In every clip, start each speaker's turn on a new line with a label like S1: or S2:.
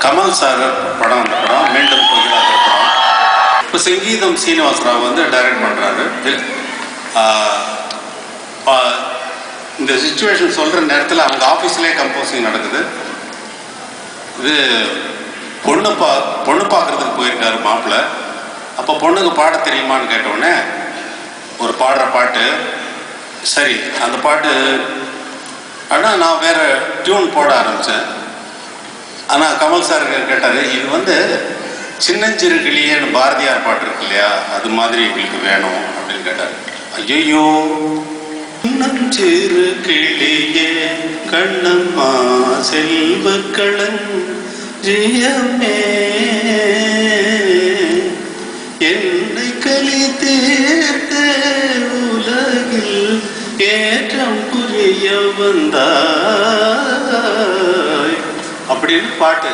S1: Kamal sir படம், அந்த படம் மீண்டும் புதிதாக படம். இப்போ சங்கீதம் சீனிவாசராவ் வந்து டைரக்ட் பண்ணுறாரு. இந்த சுச்சுவேஷன் சொல்கிற நேரத்தில் அவங்க ஆஃபீஸ்லேயே கம்போசிங் நடக்குது. இது பொண்ணு பார்க்குறதுக்கு போயிருக்காரு மாப்பிள்ளை. அப்போ பொண்ணுக்கு பாட தெரியுமான்னு கேட்டவுடனே ஒரு பாடுற பாட்டு, சரி அந்த பாட்டு ஆனால் நான் வேறு டியூன் போட ஆரம்பித்தேன். ஆனால் கமல் சார் கேட்டார், இது வந்து சின்னஞ்சிறு கிளியேன்னு பாரதியார் பாட்டு இருக்கு இல்லையா, அது மாதிரி எங்களுக்கு வேணும் அப்படின்னு கேட்டார். ஐயோ, சின்னஞ்சிறு கிளியே கண்ணம்மா செல்வக்களன் ஜியமே என்னை களி தீர்த்த உலகில் ஏற்றம் புரிய வந்தாய் அப்படின்னு பாட்டு.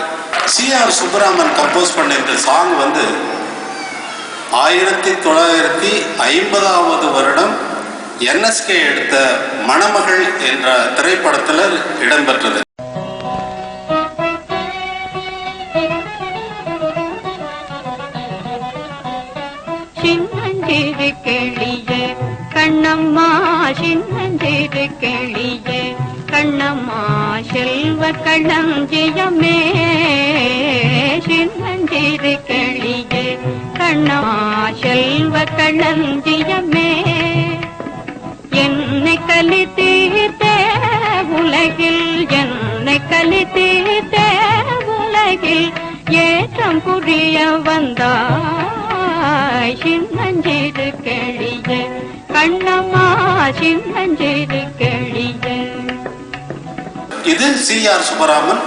S1: சி.ஆர். சுப்பராமன் கம்போஸ் பண்ண இந்த சாங் வந்து 1950வது வருடம் NSK எடுத்த மணமகள் என்ற திரைப்படத்தில் இடம்பெற்றது.
S2: சின்னஞ்சிறு கிளியே கண்ணம்மா, சின்னஞ்சிறு கிளியே கண்ணம்மா செல்வ களஞ்சியமே, சின்னஞ்சிறு கிளியே கண்ணம்மா செல்வ களஞ்சியமே, என்னை கலி தீர்த்த உலகில், என்னை கலி தீர்த்த உலகில் ஏற்றம் புரிய வந்தாய் சின்னஞ்சிறு கிளியே கண்ணம்மா சின்னஞ்சிறு கிளியே.
S1: இது சி.ஆர். சுப்பராமன்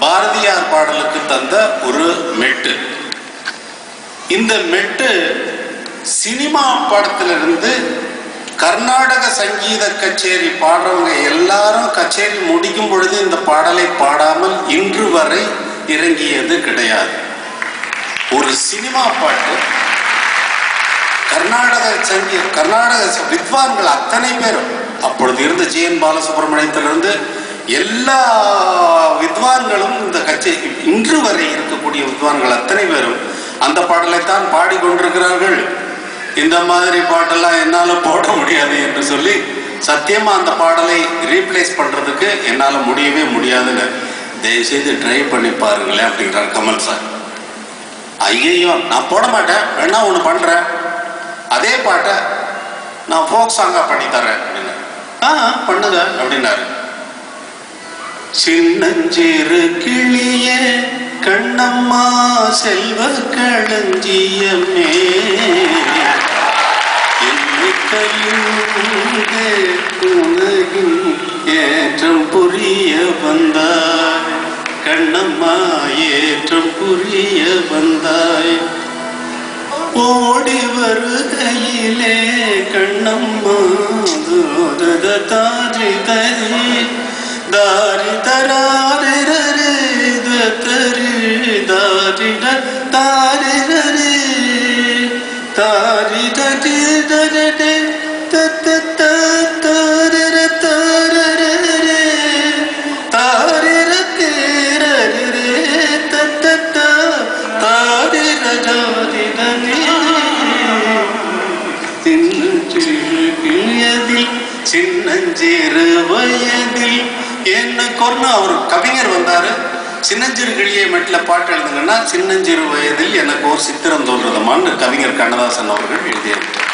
S1: பாரதியார் பாடலுக்கு தந்த ஒரு மெட்டு. இந்த மெட்டு சினிமா படத்திலிருந்து கர்நாடக சங்கீத கச்சேரி பாடுறவங்க எல்லாரும் கச்சேரி முடிக்கும் பொழுது இந்த பாடலை பாடாமல் இன்று வரை இறங்கியது கிடையாது. ஒரு சினிமா பாட்டு கர்நாடக வித்வான்கள் அத்தனை பேரும், அப்பொழுது இருந்த ஜி.என். பாலசுப்ரமணியத்திலிருந்து எல்லா வித்வான்களும் இந்த கச்சேரி இன்று வரை இருக்கக்கூடிய வித்வான்கள் அத்தனை பேரும் அந்த பாடலைத்தான் பாடிக்கொண்டிருக்கிறார்கள். இந்த மாதிரி பாட்டெல்லாம் என்னால் போட முடியாது என்று சொல்லி சத்தியமா அந்த பாடலை ரீப்ளேஸ் பண்றதுக்கு என்னால் முடியவே முடியாதுன்னு, தயவுசெய்து ட்ரை பண்ணி பாருங்களேன் அப்படிங்கிறார் கமல் சார். ஐயோ, நான் போட மாட்டேன், வேணா ஒன்று பண்றேன், அதே பாட்டை நான் ஃபோக் சாங்கா பண்ணித்தரேன் அப்படின்னு. பண்ணுங்க அப்படின்னாரு. சின்னஞ்சிறு கிளியே கண்ணம்மா செல்வ களஞ்சியமே உலகின் ஏற்றம் புரிய வந்தாய் கண்ணம்மா, ஏற்றம் புரிய வந்தாய். ஓடி வருகையிலே கண்ணம்மா தாரி தரி தாரி தராரி தரி தாரி தாரி தாரி தரி தரே சின்னஞ்சிறு வயதில் என்ன கொரோனா ஒரு கவிஞர் வந்தாரு. சின்னஞ்சிறு கிளியை மெட்டில் பாட்டு எழுதுங்கன்னா சின்னஞ்சிறு வயதில் எனக்கு ஒரு சித்திரம் தோன்றுதமான்னு கவிஞர் கண்ணதாசன் அவர்கள் எழுதியிருக்கிறார்.